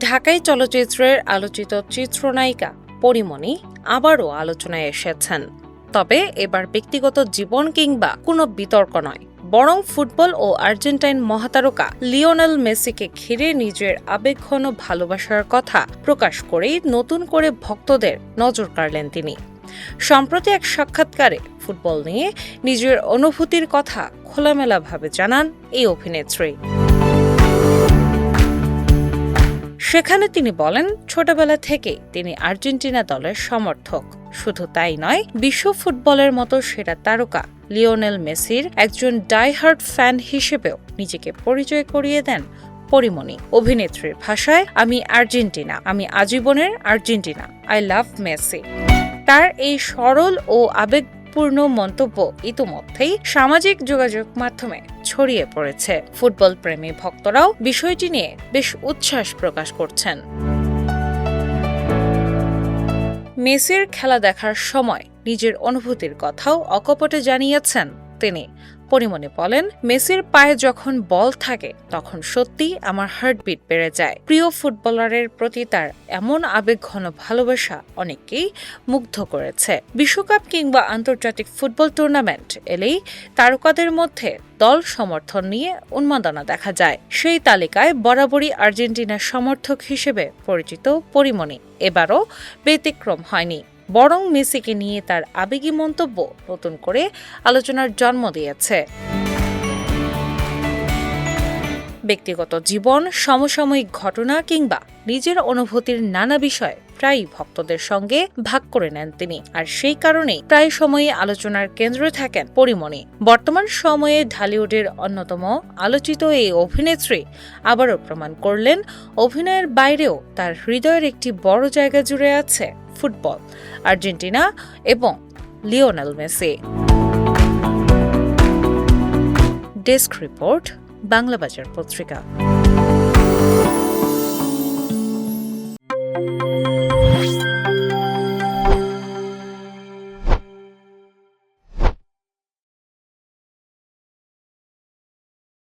ঢাকাই চলচ্চিত্রের আলোচিত চিত্রনায়িকা পরীমণি আবারও আলোচনায় এসেছেন। তবে এবার ব্যক্তিগত জীবন কিংবা কোনো বিতর্ক নয়, বরং ফুটবল ও আর্জেন্টাইন মহাতারকা লিওনেল মেসিকে ঘিরে নিজের আবেগঘন ভালোবাসার কথা প্রকাশ করেই নতুন করে ভক্তদের নজর কাড়লেন তিনি। সম্প্রতি এক সাক্ষাৎকারে ফুটবল নিয়ে নিজের অনুভূতির কথা খোলামেলাভাবে জানান এই অভিনেত্রী। সেখানে তিনি বলেন, ছোটবেলা থেকেই তিনি আর্জেন্টিনা দলের সমর্থক। শুধু তাই নয়, বিশ্ব ফুটবলের মতো সেরা তারকা লিওনেল মেসির একজন ডাইহার্ড ফ্যান হিসেবেও নিজেকে পরিচয় করিয়ে দেন পরীমণি। অভিনেত্রীর ভাষায়, আমি আর্জেন্টিনা, আমি আজীবনের আর্জেন্টিনা, আই লাভ মেসি। তার এই সরল ও আবেগপূর্ণ মন্তব্য ইতোমধ্যেই সামাজিক যোগাযোগ মাধ্যমে ছড়িয়ে পড়েছে। ফুটবল প্রেমী ভক্তরাও বিষয়টি নিয়ে বেশ উচ্ছ্বাস প্রকাশ করছেন। মেসির খেলা দেখার সময় নিজের অনুভূতির কথাও অকপটে জানিয়েছেন তিনি। পরীমণি বলেন, মেসির পায়ে যখন বল থাকে তখন সত্যি আমার হার্টবিট বেড়ে যায়। প্রিয় ফুটবলারের প্রতি তার এমন আবেগঘন ভালোবাসা অনেককেই মুগ্ধ করেছে। বিশ্বকাপ কিংবা আন্তর্জাতিক ফুটবল টুর্নামেন্ট এলেই তারকাদের মধ্যে দল সমর্থন নিয়ে উন্মাদনা দেখা যায়। সেই তালিকায় বরাবরই আর্জেন্টিনার সমর্থক হিসেবে পরিচিত পরীমণি এবারও ব্যতিক্রম হয়নি, বরং মেসিকে নিয়ে তার আবেগী মন্তব্য নতুন করে আলোচনার জন্ম দিয়েছে। ব্যক্তিগত জীবন, সমসাময়িক ঘটনা কিংবা নিজের অনুভূতির নানা বিষয় প্রায়ই ভক্তদের সঙ্গে ভাগ করে নেন তিনি, আর সেই কারণেই প্রায় সময়ই আলোচনার কেন্দ্রে থাকেন পরীমণি। বর্তমান সময়ে ঢালিউডের অন্যতম আলোচিত এই অভিনেত্রী আবারও প্রমাণ করলেন, অভিনয়ের বাইরেও তার হৃদয়ের একটি বড় জায়গা জুড়ে আছে ফুটবল, আর্জেন্টিনা এবং Lionel Messi. Desk report, Banglabazar পত্রিকা।